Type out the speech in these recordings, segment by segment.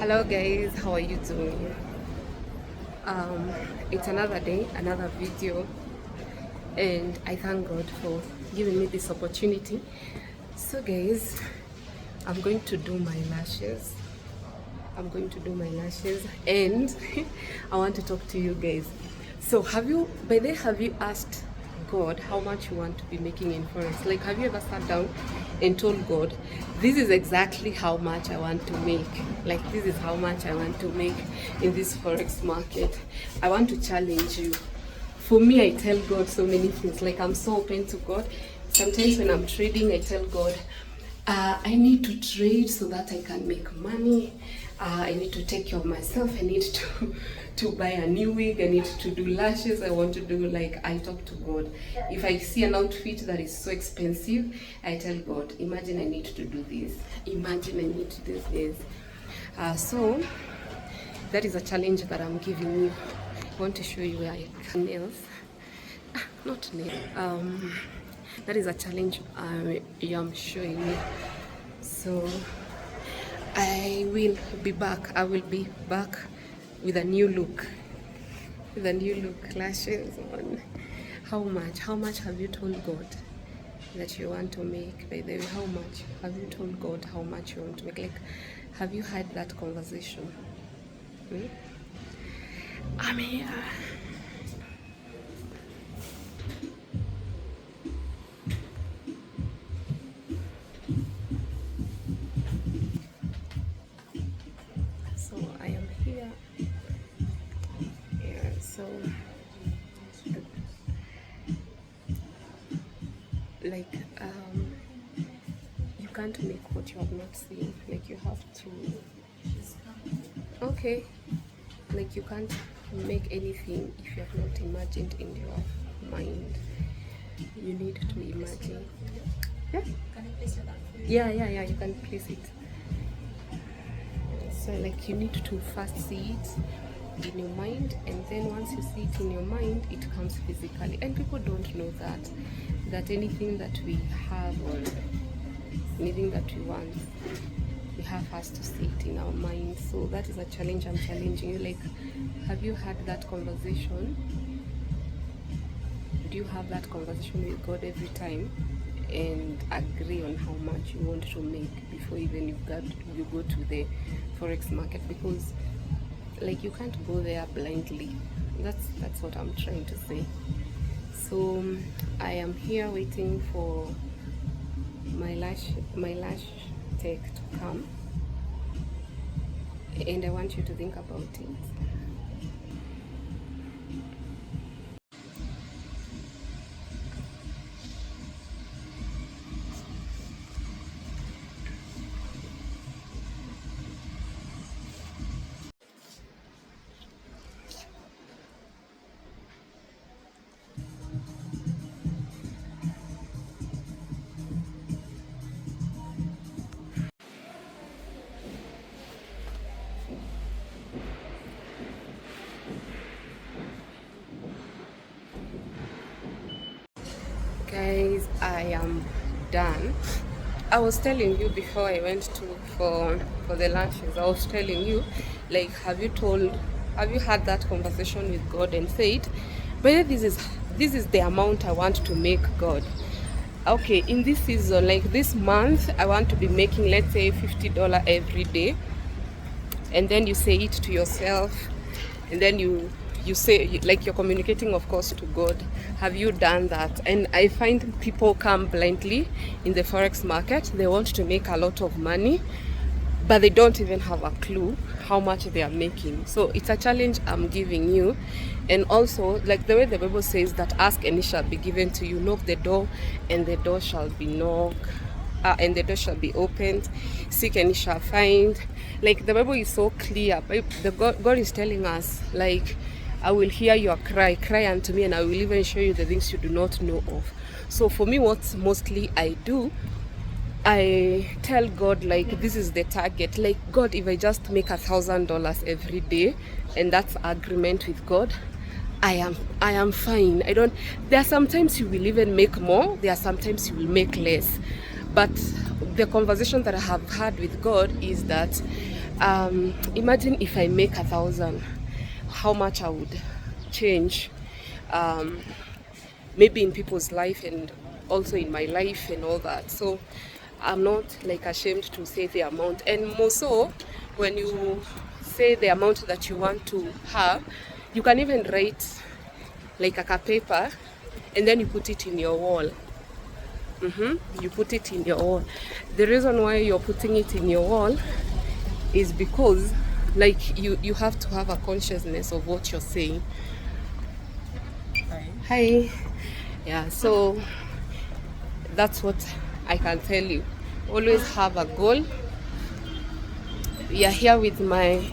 Hello guys, how are you doing? It's another day, another video, and I thank God for giving me this opportunity. So guys, I'm going to do my lashes. And I want to talk to you guys. So have you asked God how much you want to be making in Forex? Like, have you ever sat down and told God, this is exactly how much I want to make? Like, this is how much I want to make in this Forex market. I want to challenge you. For me, I tell God so many things. Like, I'm so open to God. Sometimes when I'm trading, I tell God, I need to trade so that I can make money. I need to take care of myself. I need to buy a new wig. I need to do lashes. I want to do, like, I talk to God. If I see an outfit that is so expensive, I tell God, imagine I need to do this. Imagine I need to do this. So that is a challenge that I'm giving you. I want to show you where I can nails. Not nails. That is a challenge I am showing you. So I will be back. I will be back with a new look. Lashes on. How much have you told God that you want to make? By the way, how much have you told God how much you want to make? Like, have you had that conversation? I'm here. So I am here. Yeah, so like you can't make what you have not seen. Like, you have to, okay, like, you can't make anything if you have not imagined in your mind. You need to imagine. Yeah, you can place it. So, like, you need to first see it in your mind, and then once you see it in your mind, it comes physically. And people don't know that anything that we have or anything that we want, we have first to see it in our mind. So that is a challenge I'm challenging you. Like, have you had that conversation? Do you have that conversation with God every time and agree on how much you want to make before even you go to the Forex market? Because, like, you can't go there blindly. That's what I'm trying to say. So I am here waiting for my lash tech to come, and I want you to think about it. Guys, I am done. I was telling you before I went for the lashes, I was telling you, like, have you had that conversation with God and said, but this is the amount I want to make, God. Okay, in this season, like this month, I want to be making, let's say, $50 every day. And then you say it to yourself, and then you say, like, you're communicating, of course, to God. Have you done that? And I find people come blindly in the Forex market. They want to make a lot of money, but they don't even have a clue how much they are making. So it's a challenge I'm giving you. And also, like the way the Bible says that ask and it shall be given to you, knock the door and the door shall be knocked, and the door shall be opened, seek and you shall find. Like, the Bible is so clear. God is telling us, like, I will hear your cry unto me, and I will even show you the things you do not know of. So for me, what mostly I do, I tell God, like, this is the target. Like, God, if I just make $1,000 every day, and that's agreement with God, I am fine. There are sometimes you will even make more, there are sometimes you will make less. But the conversation that I have had with God is that Imagine if I make 1,000, how much I would change, um, maybe in people's life and also in my life and all that. So I'm not like ashamed to say the amount, and more so when you say the amount that you want to have, you can even write like a paper and then you put it in your wall. You put it in your wall. The reason why you're putting it in your wall is because like you have to have a consciousness of what you're saying. Hi. Yeah, so that's what I can tell you. Always have a goal. We are here with my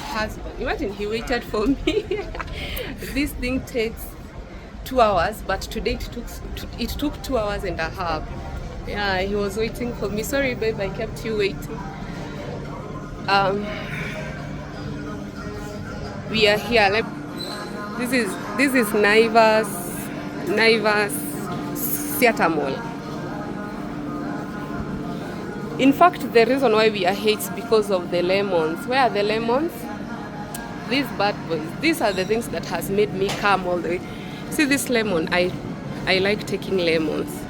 husband. Imagine he waited for me. This thing takes 2 hours, but today it took 2 hours and a half. Yeah, he was waiting for me. Sorry, babe, I kept you waiting. We are here. This is Naivas Theatre Mall. In fact, the reason why we are here is because of the lemons. Where are the lemons? These bad boys. These are the things that has made me come all the way. See this lemon? I like taking lemons.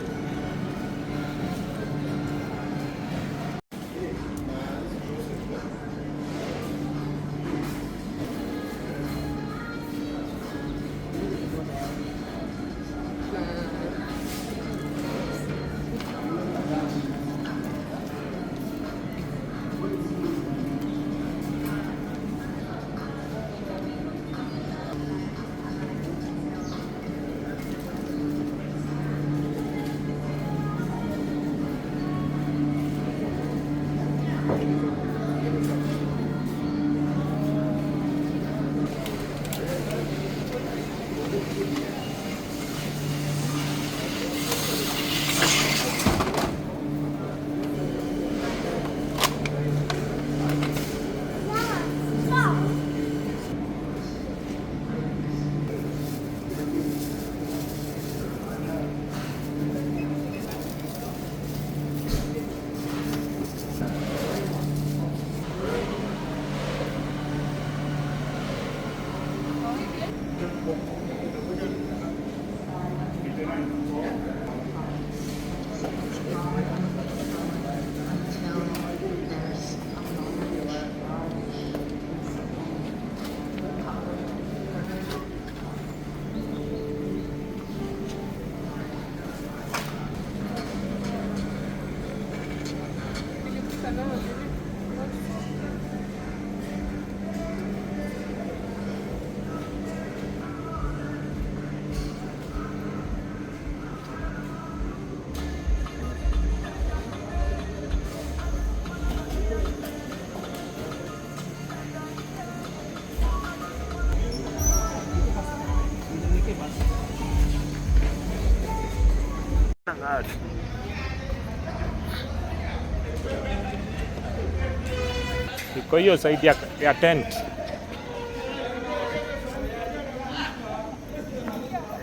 Iko hiyo side ya tent.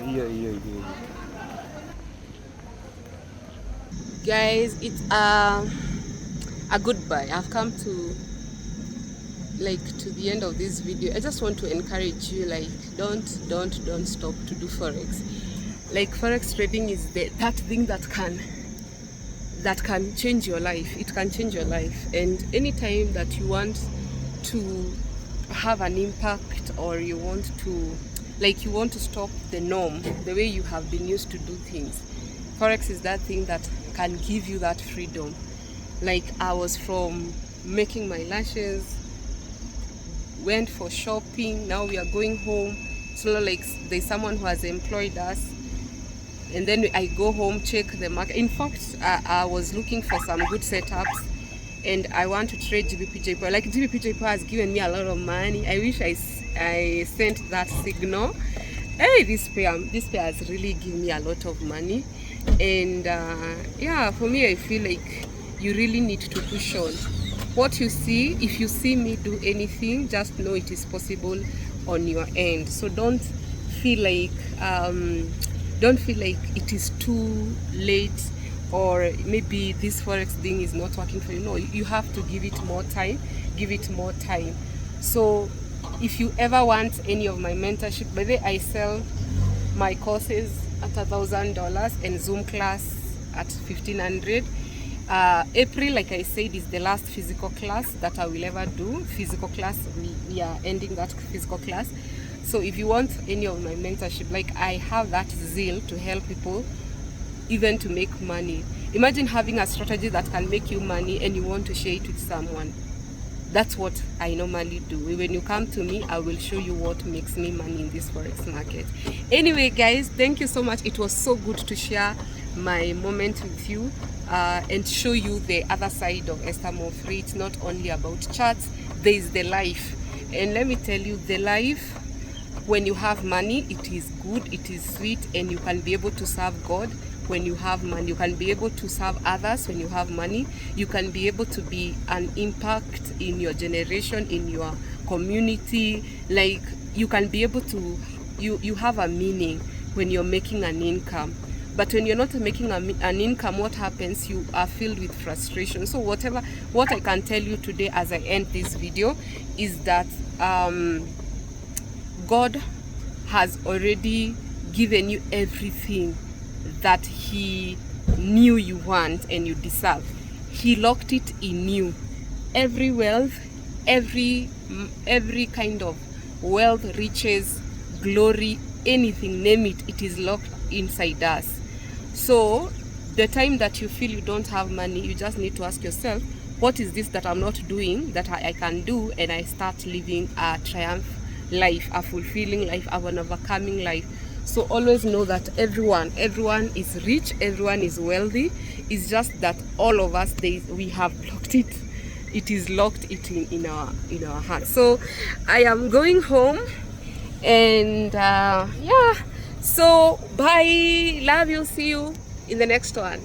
Hiyo. Guys, it's a goodbye. I've come to the end of this video. I just want to encourage you, like, don't stop to do forex. Like, forex trading is that thing that can change your life. It can change your life, and anytime that you want to have an impact, or you want to stop the norm, the way you have been used to do things, forex is that thing that can give you that freedom. Like, I was from making my lashes, went for shopping, now we are going home. So like, there's someone who has employed us, and then I go home, check the market. In fact, I was looking for some good setups, and I want to trade GBP. Like, GBP has given me a lot of money. I wish I sent that signal. Hey, this pair has really given me a lot of money, and yeah, for me, I feel like you really need to push on. What you see, if you see me do anything, just know it is possible on your end. So don't feel like it is too late, or maybe this Forex thing is not working for you. No, you have to give it more time, give it more time. So if you ever want any of my mentorship, by the way, I sell my courses at $1,000 and Zoom class at $1,500. April, like I said, is the last physical class that I will ever do. Physical class, we are ending that physical class. So if you want any of my mentorship, like I have that zeal to help people, even to make money. Imagine having a strategy that can make you money and you want to share it with someone. That's what I normally do. When you come to me, I will show you what makes me money in this Forex market. Anyway, guys, thank you so much. It was so good to share my moment with you and show you the other side of Esther Mofrey. It's not only about charts, there is the life. And let me tell you, the life, when you have money, it is good, it is sweet, and you can be able to serve God. When you have money, you can be able to serve others. When you have money, you can be able to be an impact in your generation, in your community. Like, you can be able to, you have a meaning when you're making an income. But when you're not making an income, what happens? You are filled with frustration. So what I can tell you today as I end this video is that God has already given you everything that He knew you want and you deserve. He locked it in you. Every wealth, every kind of wealth, riches, glory, anything, name it, it is locked inside us. So the time that you feel you don't have money, you just need to ask yourself, what is this that I'm not doing that I can do, and I start living a triumph life, a fulfilling life, an overcoming life. So always know that everyone is rich, everyone is wealthy. It's just that all of us, we have blocked it. It is locked in our heart. So I am going home, and yeah. So bye, love you, see you in the next one.